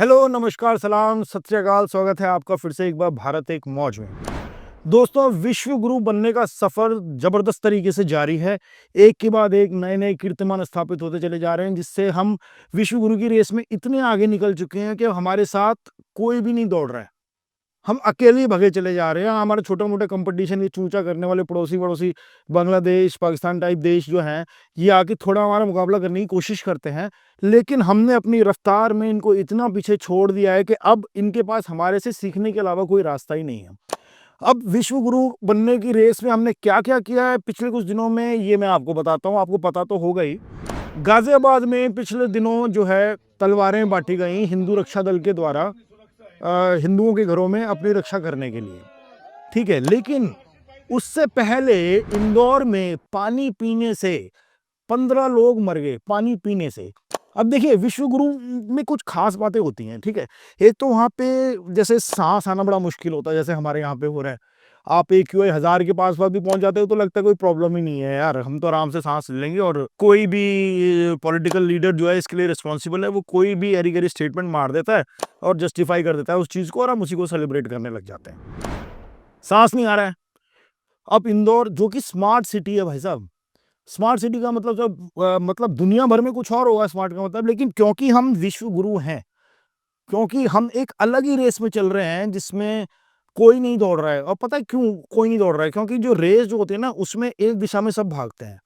Hello, नमस्कार, सलाम, सत श्री अकाल। स्वागत है आपका फिर से एक बार भारत एक मौज में। दोस्तों, विश्व गुरु बनने का सफर जबरदस्त तरीके से जारी है। एक के बाद एक नए-नए कीर्तिमान स्थापित होते चले जा रहे हैं, जिससे हम विश्व गुरु की रेस में इतने आगे निकल चुके हैं कि हमारे साथ कोई भी नहीं दौड़ रहा है। हम अकेले ही भगे चले जा रहे हैं। हमारे छोटे-मोटे कॉम्पिटिशन, ये चूचा करने वाले पड़ोसी-वड़ोसी बांग्लादेश, पाकिस्तान टाइप देश जो हैं, ये आके थोड़ा हमारा मुकाबला करने की कोशिश करते हैं। लेकिन हमने अपनी रफ्तार में इनको इतना पीछे छोड़ दिया है कि अब इनके पास हमारे से सीखने के अलावा कोई रास्ता ही नहीं है। अब विश्व गुरु बनने की रेस में हमने क्या-क्या किया है पिछले कुछ दिनों में, ये मैं आपको बताता हूँ। आपको पता तो होगा ही। गाज़ियाबाद में पिछले दिनों जो है तलवारें बाँटी गईं हिंदू रक्षा दल के द्वारा हिंदुओं के घरों में अपनी रक्षा करने के लिए, ठीक है। लेकिन उससे पहले इंदौर में पानी पीने से 15 लोग मर गए, पानी पीने से। अब देखिए, विश्व गुरु में कुछ खास बातें होती हैं, ठीक है। एक तो वहाँ पे जैसे सांस आना बड़ा मुश्किल होता है, जैसे हमारे यहाँ पे हो रहा है। आप AQI 1000 के पास भी पहुंच जाते हो तो लगता है कोई प्रॉब्लम ही नहीं है यार, हम तो आराम से सांस ले लेंगे। और कोई भी पॉलिटिकल लीडर जो है इसके लिए रिस्पॉन्सिबल है, वो कोई भी एरी गरी स्टेटमेंट मार देता है और जस्टिफाई कर देता है उस चीज को, और हम उसी को सेलिब्रेट करने लग जाते हैं। सांस नहीं आ रहा है। अब इंदौर जो कि स्मार्ट सिटी है भाई साहब, स्मार्ट सिटी का मतलब जब मतलब दुनिया भर में कुछ और होगा स्मार्ट का मतलब, लेकिन क्योंकि हम विश्व गुरु हैं, क्योंकि हम एक अलग ही रेस में चल रहे हैं जिसमें कोई नहीं दौड़ रहा है। और पता है क्यों कोई नहीं दौड़ रहा है? क्योंकि जो रेस जो होती है ना, उसमें एक दिशा में सब भागते हैं,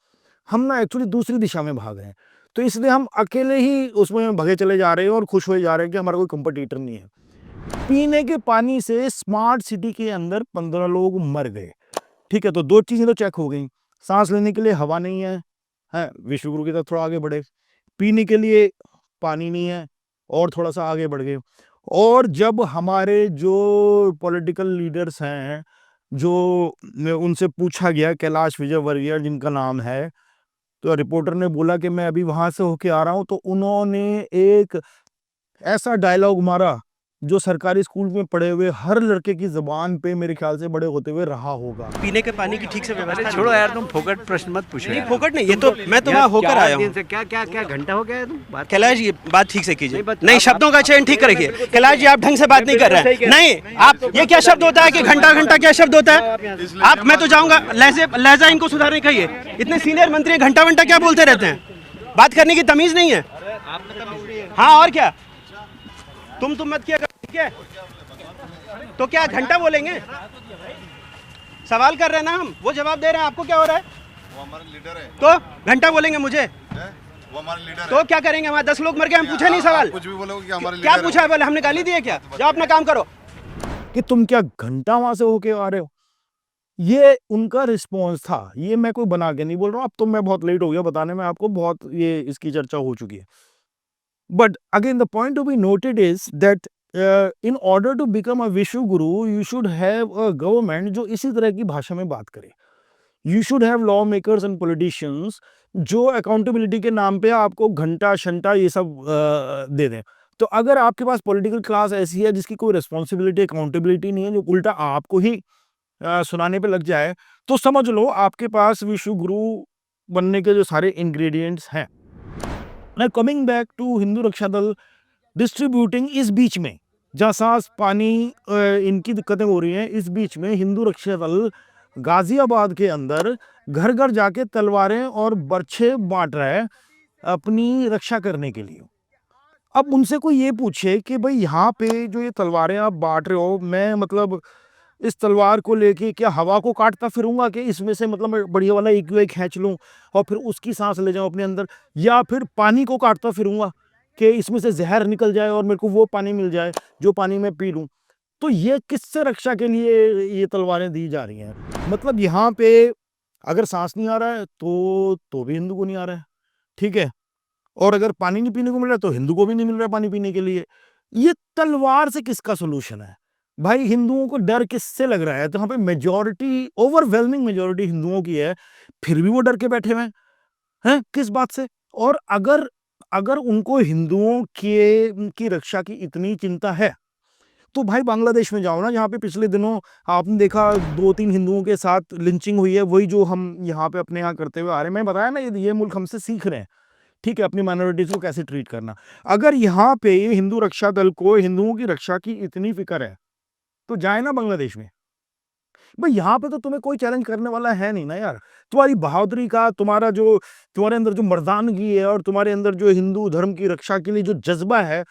हम ना एक्चुअली दूसरी दिशा में भाग रहे हैं। तो इसलिए हम अकेले ही उसमें भगे चले जा रहे हैं और खुश हुए जा रहे हैं कि हमारा कोई कंपटीटर नहीं है। पीने के पानी से स्मार्ट सिटी के अंदर 15 लोग मर गए, ठीक है। तो दो चीजें तो चेक हो गई। सांस लेने के लिए हवा नहीं है, विश्व गुरु की तरफ थोड़ा आगे बढ़े। पीने के लिए पानी नहीं है, और थोड़ा सा आगे बढ़ गए। और जब हमारे जो पॉलिटिकल लीडर्स हैं, जो उनसे पूछा गया, कैलाश विजयवर्गीय जिनका नाम है, तो रिपोर्टर ने बोला कि मैं अभी वहां से होके आ रहा हूं, तो उन्होंने एक ऐसा डायलॉग मारा जो सरकारी स्कूल में पढ़े हुए हर लड़के की जुबान पे मेरे ख्याल से बड़े होते हुए रहा होगा। पीने के पानी की ठीक से व्यवस्था छोड़ो यार, तुम फोकट प्रश्न मत पूछो नहीं, यार। फोकट नहीं, ये तो मैं तो वहाँ होकर आया हूँ। क्या क्या क्या घंटा हो गया है तुम बात? कैलाश जी, बात ठीक से कीजिए। नहीं, नहीं, शब्दों का चयन ठीक करिए। कैलाश जी, आप ढंग से बात नहीं कर रहे हैं। नहीं, आप ये क्या शब्द होता है कि घंटा घंटा क्या शब्द होता है? आप, मैं तो जाऊंगा, लहजा इनको सुधारने कहिए। इतने सीनियर मंत्री घंटा घंटा क्या बोलते रहते हैं? बात करने की तमीज नहीं है। हाँ, और क्या? तुम मत किया करो, ठीक है? तो क्या घंटा बोलेंगे? सवाल कर रहे हैं ना हम, वो जवाब दे रहे हैं। आपको क्या हो रहा है? वो हमारे लीडर है। तो घंटा बोलेंगे मुझे? वो हमारे लीडर तो क्या करेंगे? हमारे 10 लोग मर गए, हम पूछे नहीं सवाल? कुछ भी बोलोगे कि हमारे क्या लीडर पूछा है? बोले हमने गाली दी है क्या? जाओ अपना काम करो। कि तुम क्या घंटा वहां से होके आ रहे हो? ये उनका रिस्पॉन्स था। ये मैं कोई बना के नहीं बोल रहा हूँ। अब तो मैं बहुत लेट हो गया बताने में आपको, बहुत ये इसकी चर्चा हो चुकी है। But again the point to be noted is that in order to become a विश्व गुरु you should have a government जो इसी तरह की भाषा में बात करे। You should have law makers and politicians जो अकाउंटेबिलिटी के नाम पे आपको घंटा शंटा ये सब दे दें। तो अगर आपके पास पॉलिटिकल क्लास ऐसी है जिसकी कोई रिस्पॉन्सिबिलिटी अकाउंटेबिलिटी नहीं है, जो उल्टा आपको ही सुनाने पे लग जाए, तो समझ लो आपके पास विश्व गुरु बनने के जो सारे इंग्रेडिएंट्स हैं। Now coming back to Hindu रक्षा दल डिस्ट्रीब्यूटिंग, इस बीच में जहाँ सांस पानी इनकी दिक्कतें हो रही हैं, इस बीच में हिंदू रक्षा दल गाजियाबाद के अंदर घर घर जाके तलवारें और बर्छे बांट रहा है अपनी रक्षा करने के लिए। अब उनसे कोई ये पूछे कि भाई यहाँ पे जो ये तलवारें आप बांट रहे हो, मैं मतलब इस तलवार को लेके क्या हवा को काटता फिरूंगा कि इसमें से मतलब मैं बढ़िया वाला AQI खींच लूं और फिर उसकी सांस ले जाऊं अपने अंदर, या फिर पानी को काटता फिरूंगा कि इसमें से जहर निकल जाए और मेरे को वो पानी मिल जाए जो पानी मैं पी लूं। तो ये किससे रक्षा के लिए ये तलवारें दी जा रही हैं? मतलब यहाँ पे अगर सांस नहीं आ रहा है तो भी हिंदू को नहीं आ रहा है, ठीक है। और अगर पानी नहीं पीने को मिल रहा है तो हिंदू को भी नहीं मिल रहा है पानी पीने के लिए। ये तलवार से किसका सोल्यूशन है भाई? हिंदुओं को डर किससे लग रहा है? तो यहाँ पे मेजॉरिटी, ओवरवेलमिंग मेजॉरिटी हिंदुओं की है, फिर भी वो डर के बैठे हुए हैं किस बात से? और अगर अगर उनको हिंदुओं के की रक्षा की इतनी चिंता है तो भाई बांग्लादेश में जाओ ना, जहाँ पे पिछले दिनों आपने देखा 2-3 हिंदुओं के साथ लिंचिंग हुई है, वही जो हम यहाँ पे अपने यहाँ करते हुए आ रहे हैं। मैं बताया ना, ये मुल्क हमसे सीख रहे हैं ठीक है, अपनी माइनॉरिटीज को कैसे ट्रीट करना। अगर यहाँ पे हिंदू रक्षा दल को हिंदुओं की रक्षा की इतनी फिक्र है तो जाए ना बांग्लादेश में। भाई यहाँ पे तो तुम्हें कोई चैलेंज करने वाला है नहीं ना यार। तुम्हारी बहादुरी का, तुम्हारे अंदर जो मर्दानगी है और तुम्हारे अंदर जो हिंदू धर्म की रक्षा के लिए जो जज्बा है,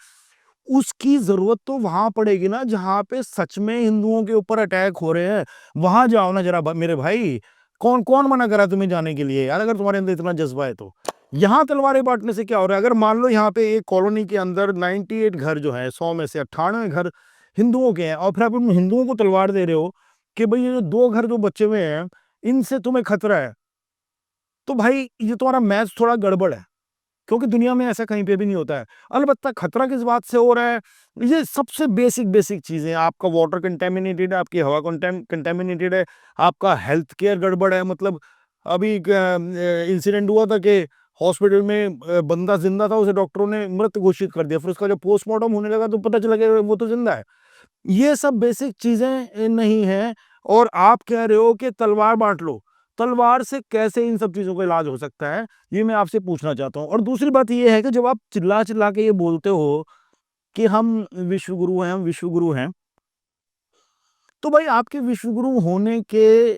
उसकी जरूरत तो वहां पड़ेगी ना जहां पे सच में हिंदुओं के ऊपर अटैक हो रहे हैं। वहां जाओ ना जरा मेरे भाई। कौन कौन मना करा तुम्हें जाने के लिए यार, अगर तुम्हारे अंदर इतना जज्बा है तो। यहाँ तलवारें बांटने से क्या हो रहा है? अगर मान लो यहाँ पे एक कॉलोनी के अंदर 98 घर जो है, 100 में से 98 घर हिंदुओं के हैं, और फिर आप उन हिंदुओं को तलवार दे रहे हो कि भाई ये जो 2 घर जो बचे हुए हैं इनसे तुम्हें खतरा है, तो भाई ये तुम्हारा मैथ थोड़ा गड़बड़ है, क्योंकि दुनिया में ऐसा कहीं पे भी नहीं होता है। अलबत्ता खतरा किस बात से हो रहा है? ये सबसे बेसिक बेसिक चीजें, आपका वाटर कंटेमिनेटेड है, आपकी हवा कंटेमिनेटेड है, आपका हेल्थ केयर गड़बड़ है। मतलब अभी इंसिडेंट हुआ था कि हॉस्पिटल में बंदा जिंदा था, उसे डॉक्टरों ने मृत घोषित कर दिया, फिर उसका जब पोस्टमार्टम होने लगा तो पता चला कि वो तो जिंदा है। ये सब बेसिक चीजें नहीं है, और आप कह रहे हो कि तलवार बांट लो। तलवार से कैसे इन सब चीजों का इलाज हो सकता है, ये मैं आपसे पूछना चाहता हूँ। और दूसरी बात ये है कि जब आप चिल्ला चिल्ला के ये बोलते हो कि हम विश्वगुरु हैं, हम विश्वगुरु हैं, तो भाई आपके विश्वगुरु होने के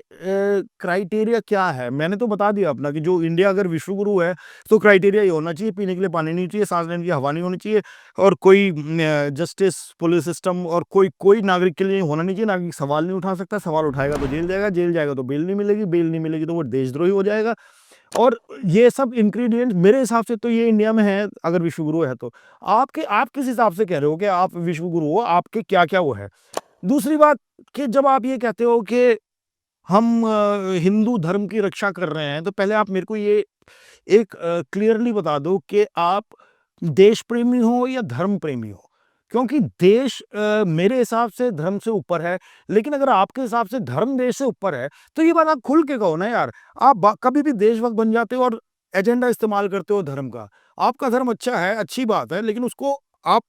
क्राइटेरिया क्या है? मैंने तो बता दिया अपना कि जो इंडिया अगर विश्वगुरु है तो क्राइटेरिया ये होना चाहिए, पीने के लिए पानी नहीं चाहिए, सांस लेने की हवा नहीं होनी चाहिए, और कोई जस्टिस, पुलिस सिस्टम और कोई नागरिक के लिए होना नहीं चाहिए। नागरिक सवाल नहीं उठा सकता, सवाल उठाएगा तो जेल जाएगा, जेल जाएगा तो बेल नहीं मिलेगी, बेल नहीं मिलेगी तो वो देशद्रोही हो जाएगा। और ये सब इंग्रेडिएंट मेरे हिसाब से तो ये इंडिया में है, अगर विश्वगुरु है तो। आप किस हिसाब से कह रहे हो कि आप विश्वगुरु हो? आपके क्या क्या वो है? दूसरी बात कि जब आप ये कहते हो कि हम हिंदू धर्म की रक्षा कर रहे हैं, तो पहले आप मेरे को ये एक क्लियरली बता दो कि आप देश प्रेमी हो या धर्म प्रेमी हो। क्योंकि देश मेरे हिसाब से धर्म से ऊपर है, लेकिन अगर आपके हिसाब से धर्म देश से ऊपर है तो ये बात आप खुल के कहो ना यार। आप कभी भी देशभक्त बन जाते हो और एजेंडा इस्तेमाल करते हो धर्म का। आपका धर्म अच्छा है, अच्छी बात है, लेकिन उसको आप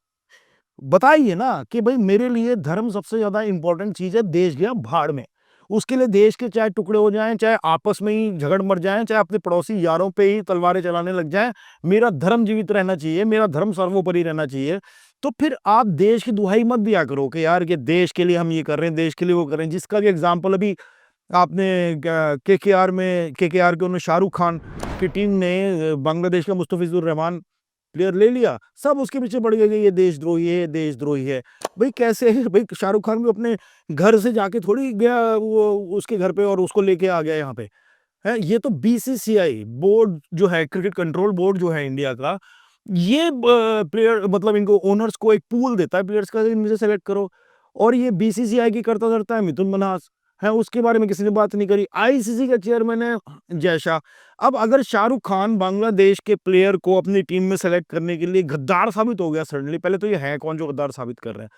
बताइए ना कि भाई मेरे लिए धर्म सबसे ज्यादा इंपॉर्टेंट चीज है, देश गया भाड़ में। उसके लिए देश के चाहे टुकड़े हो जाएं, चाहे आपस में ही झगड़ मर जाएं, चाहे अपने पड़ोसी यारों पे ही तलवारें चलाने लग जाएं, मेरा धर्म जीवित रहना चाहिए, मेरा धर्म सर्वोपरि रहना चाहिए। तो फिर आप देश की दुहाई मत दिया करो कि यार ये देश के लिए हम ये कर रहे हैं, देश के लिए वो कर रहे हैं। जिसका भी एग्जाम्पल अभी आपने केकेआर के उन्होंने शाहरुख खान की टीम ने बांग्लादेश का मुस्तफिजुर रहमान प्लेयर ले लिया, सब उसके पीछे पड़ गए कि ये देशद्रोही है, ये देशद्रोही है। भाई कैसे? भाई शाहरुख खान भी अपने घर से जाके थोड़ी गया वो उसके घर पे और उसको लेके आ गया यहाँ पे है। ये तो बीसीसीआई बोर्ड जो है, क्रिकेट कंट्रोल बोर्ड जो है इंडिया का, ये प्लेयर मतलब इनको ओनर्स को एक पूल देता है प्लेयर्स का, इनमें से सेलेक्ट करो। और ये बीसीसीआई की करता धरता है मिथुन मन्हास है, उसके बारे में किसी ने बात नहीं करी। आईसीसी का चेयरमैन है जय शाह। अब अगर शाहरुख खान बांग्लादेश के प्लेयर को अपनी टीम में सेलेक्ट करने के लिए गद्दार साबित हो गया सडनली, पहले तो ये है कौन जो गद्दार साबित कर रहे हैं,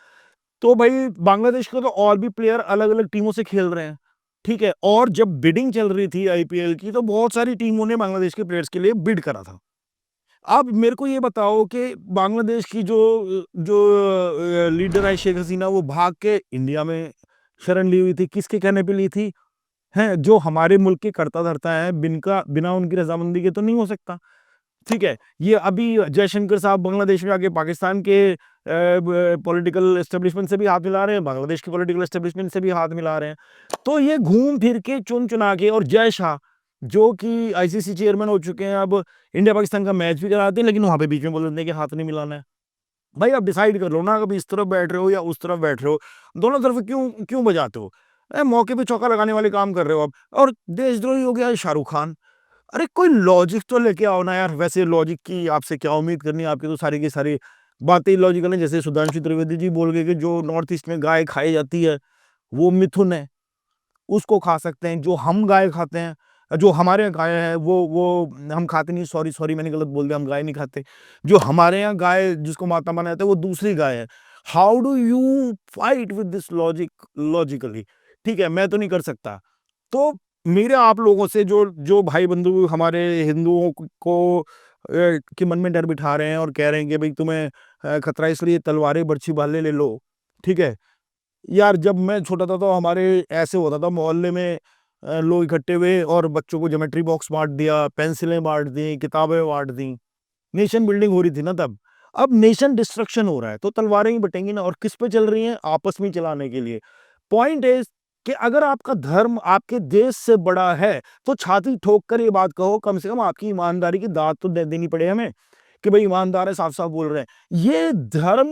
तो भाई बांग्लादेश के तो और भी प्लेयर अलग अलग टीमों से खेल रहे हैं, ठीक है। और जब बिडिंग चल रही थी आईपीएल की, तो बहुत सारी टीमों ने बांग्लादेश के प्लेयर्स के लिए बिड करा था। अब मेरे को ये बताओ कि बांग्लादेश की जो जो लीडर है शेख हसीना, वो भाग के इंडिया में शरण ली हुई थी, किसके कहने पे ली थी? हैं जो हमारे मुल्क के करता धरता है, बिना उनकी रजामंदी के तो नहीं हो सकता, ठीक है। ये अभी जयशंकर साहब बांग्लादेश में आके पाकिस्तान के पॉलिटिकल एस्टेब्लिशमेंट से भी हाथ मिला रहे हैं, बांग्लादेश के पॉलिटिकल एस्टेब्लिशमेंट से भी हाथ मिला रहे हैं। तो ये घूम फिर के चुन चुना के, और जय शाह जो कि आईसीसी चेयरमैन हो चुके हैं, अब इंडिया पाकिस्तान का मैच भी कराते हैं, लेकिन वहां पे बीच में बोल देते हैं कि हाथ नहीं मिलाना है। भाई आप डिसाइड कर लो ना, कभी इस तरफ बैठ रहे हो या उस तरफ बैठ रहे हो, दोनों तरफ क्यों क्यों बजाते हो? मौके पे चौका लगाने वाले काम कर रहे हो आप। और देशद्रोही हो गया शाहरुख खान। अरे कोई लॉजिक तो लेके आओ ना यार। वैसे लॉजिक की आपसे क्या उम्मीद करनी है, आपकी तो सारी की सारी बातें लॉजिकल है। जैसे सुधांशु त्रिवेदी जी बोल गए कि जो नॉर्थ ईस्ट में गाय खाई जाती है वो मिथुन है, उसको खा सकते हैं। जो हम गाय खाते हैं, जो हमारे यहाँ गाय है वो हम खाते नहीं। सॉरी मैंने गलत बोल दिया, हम गाय नहीं खाते। जो हमारे यहाँ गाय जिसको माता माना जाता है वो दूसरी गाय है। How do you fight with this logically? ठीक है, मैं तो नहीं कर सकता। तो मेरे आप लोगों से जो जो भाई बंधु हमारे हिंदुओं को के मन में डर बिठा रहे हैं और कह रहे हैं कि भाई तुम्हें खतरा, इसलिए तलवारें बर्छी भाले ले लो, ठीक है यार। जब मैं छोटा था तो हमारे ऐसे होता था, मोहल्ले में लोग इकट्ठे हुए और बच्चों को ज्योमेट्री बॉक्स बांट दिया, पेंसिलें बांट दी, किताबें बांट दी, नेशन बिल्डिंग हो रही थी ना तब। अब नेशन डिस्ट्रक्शन हो रहा है तो तलवारें ही बटेंगी ना, और किस पे चल रही हैं? आपस में चलाने के लिए। पॉइंट इज कि अगर आपका धर्म आपके देश से बड़ा है तो छाती ठोक कर ये बात कहो, कम से कम आपकी ईमानदारी की दाद तो दे देनी पड़े हमें कि भाई ईमानदार है, साफ साफ बोल रहे हैं। ये धर्म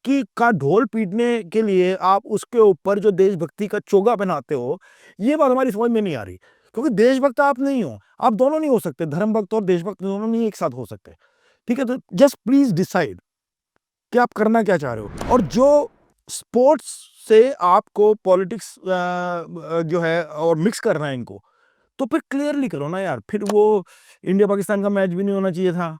की का ढोल पीटने के लिए आप उसके ऊपर जो देशभक्ति का चोगा पहनाते हो, ये बात हमारी समझ में नहीं आ रही। क्योंकि देशभक्त आप नहीं हो, आप दोनों नहीं हो सकते, धर्म भक्त और देशभक्त दोनों नहीं एक साथ हो सकते। ठीक है, तो जस्ट प्लीज डिसाइड कि आप करना क्या चाह रहे हो। और जो स्पोर्ट्स से आपको पॉलिटिक्स जो है और मिक्स करना है इनको, तो फिर क्लियरली करो ना यार। फिर वो इंडिया पाकिस्तान का मैच भी नहीं होना चाहिए था।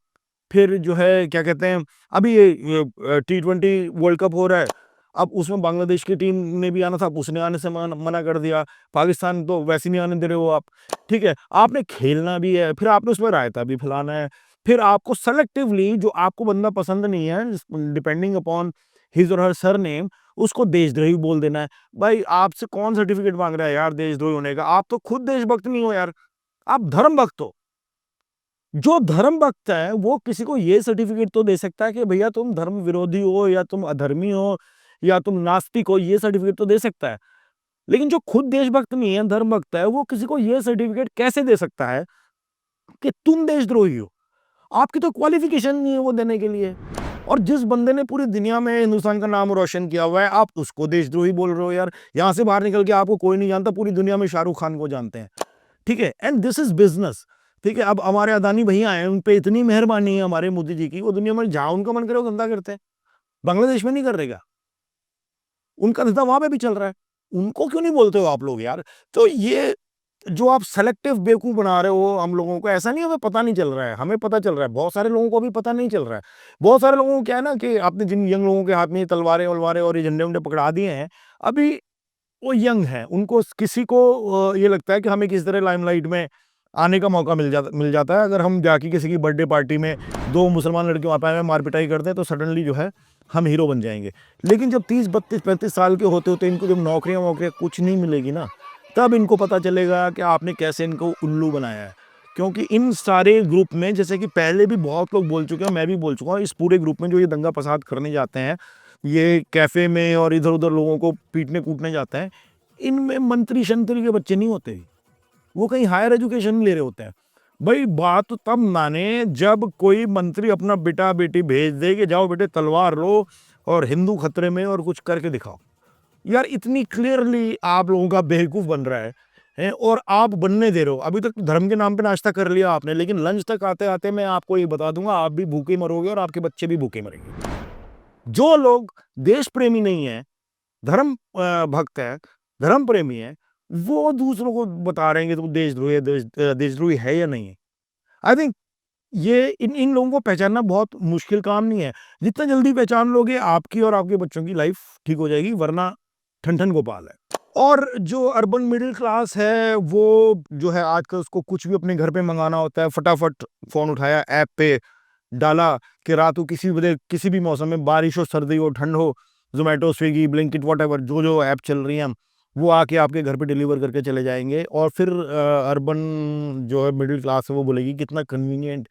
फिर जो है क्या कहते हैं, अभी ये T20 वर्ल्ड कप हो रहा है, अब उसमें बांग्लादेश की टीम ने भी आना था, उसने आने से मना कर दिया। पाकिस्तान तो वैसे नहीं आने दे रहे हो आप। ठीक है, आपने खेलना भी है, फिर आपने उसमें रायता भी फैलाना है, फिर आपको सेलेक्टिवली जो आपको बंदा पसंद नहीं है डिपेंडिंग अपॉन हिज और हर सरनेम, उसको देशद्रोही बोल देना है। भाई आपसे कौन सर्टिफिकेट मांग रहा है यार देशद्रोही होने का? आप तो खुद देशभक्त नहीं हो यार, आप धर्म भक्त हो। जो धर्म भक्त है वो किसी को ये सर्टिफिकेट तो दे सकता है कि भैया तुम धर्म विरोधी हो, या तुम अधर्मी हो, या तुम नास्तिक हो, ये सर्टिफिकेट तो दे सकता है। लेकिन जो खुद देशभक्त नहीं है, धर्म भक्त है, वो किसी को ये सर्टिफिकेट कैसे दे सकता है कि तुम देशद्रोही हो? आपकी तो क्वालिफिकेशन नहीं है वो देने के लिए। और जिस बंदे ने पूरी दुनिया में हिंदुस्तान का नाम रोशन किया हुआ है, आप उसको देशद्रोही बोल रहे हो यार। यहां से बाहर निकल के आपको कोई नहीं जानता, पूरी दुनिया में शाहरुख खान को जानते हैं। ठीक है, एंड दिस इज बिजनेस। ठीक है, अब हमारे अदानी भैया आए, उन पे इतनी मेहरबानी है हमारे मोदी जी की, वो दुनिया में जहां उनका मन करे वो धंधा करते हैं। बांग्लादेश में नहीं कर रहेगा, उनका धंधा वहां पे भी चल रहा है। उनको क्यों नहीं बोलते हो आप लोग यार? तो ये जो आप सेलेक्टिव बेवकूफ बना रहे हो हम लोगों को, ऐसा नहीं हमें पता नहीं चल रहा है, हमें पता चल रहा है। बहुत सारे लोगों को भी पता नहीं चल रहा है। बहुत सारे लोगों को क्या है ना कि आपने जिन यंग लोगों के हाथ में तलवारें वलवारें और ये झंडे वंडे पकड़ा दिए हैं, अभी वो यंग हैं, उनको किसी को ये लगता है कि हमें किस तरह लाइमलाइट में आने का मौका मिल जाता है। अगर हम जाके किसी की बर्थडे पार्टी में 2 मुसलमान लड़के वहाँ पे आए मार पिटाई करते हैं तो सडनली जो है हम हीरो बन जाएंगे। लेकिन जब 30 32 35 साल के होते होते इनको जब नौकरियाँ कुछ नहीं मिलेगी ना, तब इनको पता चलेगा कि आपने कैसे इनको उल्लू बनाया है। क्योंकि इन सारे ग्रुप में, जैसे कि पहले भी बहुत लोग बोल चुके हैं, मैं भी बोल चुका हूँ, इस पूरे ग्रुप में जो ये दंगा फसाद करने जाते हैं, ये कैफे में और इधर उधर लोगों को पीटने कूटने जाते हैं, इनमें मंत्री शंत्री के बच्चे नहीं होते, वो कहीं हायर एजुकेशन ले रहे होते हैं। भाई बात तो तब माने जब कोई मंत्री अपना बेटा बेटी भेज दे कि जाओ बेटे तलवार लो और हिंदू खतरे में और कुछ करके दिखाओ। यार इतनी क्लियरली आप लोगों का बेवकूफ बन रहा है और आप बनने दे रहे हो। अभी तक धर्म के नाम पे नाश्ता कर लिया आपने, लेकिन लंच तक आते आते मैं आपको ये बता दूंगा, आप भी भूखे मरोगे और आपके बच्चे भी भूखे मरेंगे। जो लोग देश प्रेमी नहीं है, धर्म भक्त है, धर्म प्रेमी है, वो दूसरों को बता रहे हैं कि तुम देशद्रोही है, देशद्रोही है या नहीं है। आई थिंक ये इन लोगों को पहचानना बहुत मुश्किल काम नहीं है। जितना जल्दी पहचान लोगे आपकी और आपके बच्चों की लाइफ ठीक हो जाएगी, वरना ठन ठन गोपाल है। और जो अर्बन मिडिल क्लास है वो जो है आजकल उसको कुछ भी अपने घर पे मंगाना होता है, फटाफट फोन उठाया, ऐप पे डाला कि रात को किसी वजह किसी भी मौसम में, बारिश हो, सर्दी हो, ठंड हो, जोमेटो, स्विगी, ब्लिंकिट, व्हाटएवर जो ऐप चल रही हैं, वो आके आपके घर पे डिलीवर करके चले जाएंगे। और फिर अर्बन जो है मिडिल क्लास है वो बोलेगी कितना कन्वीनियंट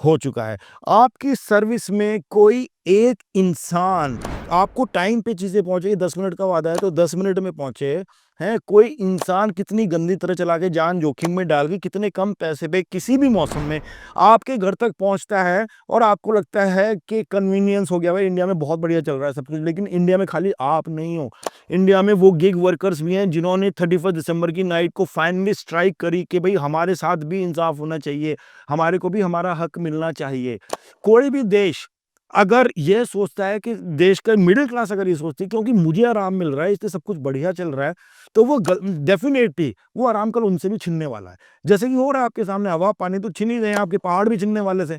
हो चुका है। आपकी सर्विस में कोई एक इंसान आपको टाइम पे चीजें पहुंचे, 10 मिनट का वादा है तो 10 मिनट में पहुंचे हैं। कोई इंसान कितनी गंदी तरह चला के जान जोखिम में डाल के कितने कम पैसे पे किसी भी मौसम में आपके घर तक पहुंचता है, और आपको लगता है कि कन्वीनियंस हो गया भाई इंडिया में बहुत बढ़िया चल रहा है सब कुछ। लेकिन इंडिया में खाली आप नहीं हो, इंडिया में वो गिग वर्कर्स भी हैं जिन्होंने 31 दिसंबर की नाइट को फाइनली स्ट्राइक करी कि भाई हमारे साथ भी इंसाफ होना चाहिए, हमारे को भी हमारा हक मिलना चाहिए। कोई भी देश अगर यह सोचता है कि देश का मिडिल क्लास अगर ये सोचती है क्योंकि मुझे आराम मिल रहा है इसलिए सब कुछ बढ़िया चल रहा है, तो वो डेफिनेटली वो आराम कल उनसे भी छीनने वाला है। जैसे कि हो रहा है आपके सामने, हवा पानी तो छीन ही रहे हैं, आपके पहाड़ भी छीनने वाले थे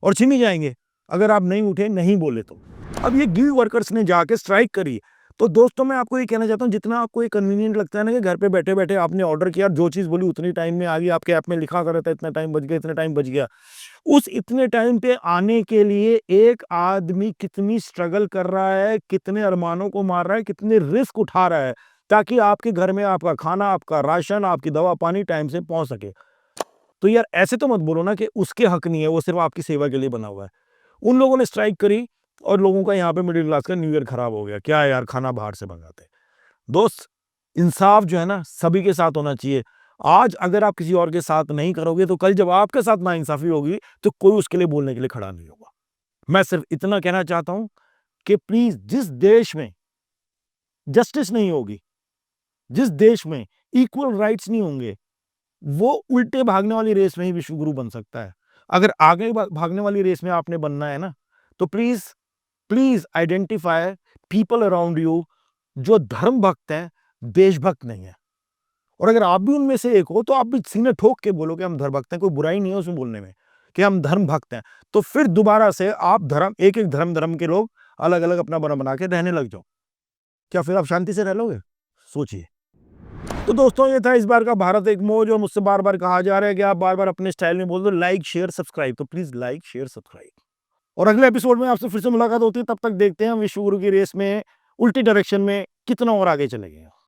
और छीन ही जाएंगे अगर आप नहीं उठे, नहीं बोले तो। अब ये गिग वर्कर्स ने जाके स्ट्राइक करी। तो दोस्तों मैं आपको ये कहना चाहता हूँ, जितना आपको ये कन्वीनियंट लगता है ना कि घर पे बैठे बैठे आपने ऑर्डर किया, जो चीज़ बोली उतनी टाइम में आ गई, आपके ऐप में लिखा कर रहता है इतना टाइम बच गया, इतना टाइम बच गया, उस इतने टाइम पे आने के लिए एक आदमी कितनी स्ट्रगल कर रहा है, कितने अरमानों को मार रहा है, कितने रिस्क उठा रहा है ताकि आपके घर में आपका खाना, आपका राशन, आपकी दवा पानी टाइम से पहुंच सके। तो तो यार ऐसे तो मत बोलो ना कि उसके हक नहीं है, वो सिर्फ आपकी सेवा के लिए बना हुआ है। उन लोगों ने स्ट्राइक करी और लोगों का यहाँ पे मिडिल क्लास का न्यू ईयर खराब हो गया। क्या है यार, खाना बाहर से मंगाते हैं। दोस्त, इंसाफ जो है ना सभी के साथ होना चाहिए। आज अगर आप किसी और के साथ नहीं करोगे तो कल जब आपके साथ नाइंसाफी होगी तो कोई उसके लिए बोलने के लिए खड़ा नहीं होगा। मैं सिर्फ इतना कहना चाहता हूं कि प्लीज, जिस देश में जस्टिस नहीं होगी, जिस देश में इक्वल राइट्स नहीं होंगे, वो उल्टे भागने वाली रेस में ही विश्वगुरु बन सकता है। अगर आगे भागने वाली रेस में आपने बनना है ना, तो please please identify people around you जो धर्म भक्त हैं, देशभक्त नहीं है। और अगर आप भी उनमें से एक हो तो आप भी सीने ठोक के बोलो कि हम धर्म भक्त हैं। कोई बुराई नहीं है उसमें बोलने में कि हम धर्म भक्त हैं। तो फिर दोबारा से आप धर्म, एक एक धर्म के लोग अलग अलग अपना बना के रहने लग जाओ। क्या फिर आप शांति से रह लोगे? सोचिए। तो दोस्तों, ये था इस बार का भारत एक मौज। और मुझसे बार बार कहा जा रहा है कि आप बार बार अपने स्टाइल में बोल दो लाइक शेयर सब्सक्राइब, तो प्लीज लाइक शेयर सब्सक्राइब। और अगले एपिसोड में आपसे फिर से मुलाकात होती है। तब तक देखते हैं विश्वगुरु की रेस में उल्टी डायरेक्शन में कितना और आगे चले गए।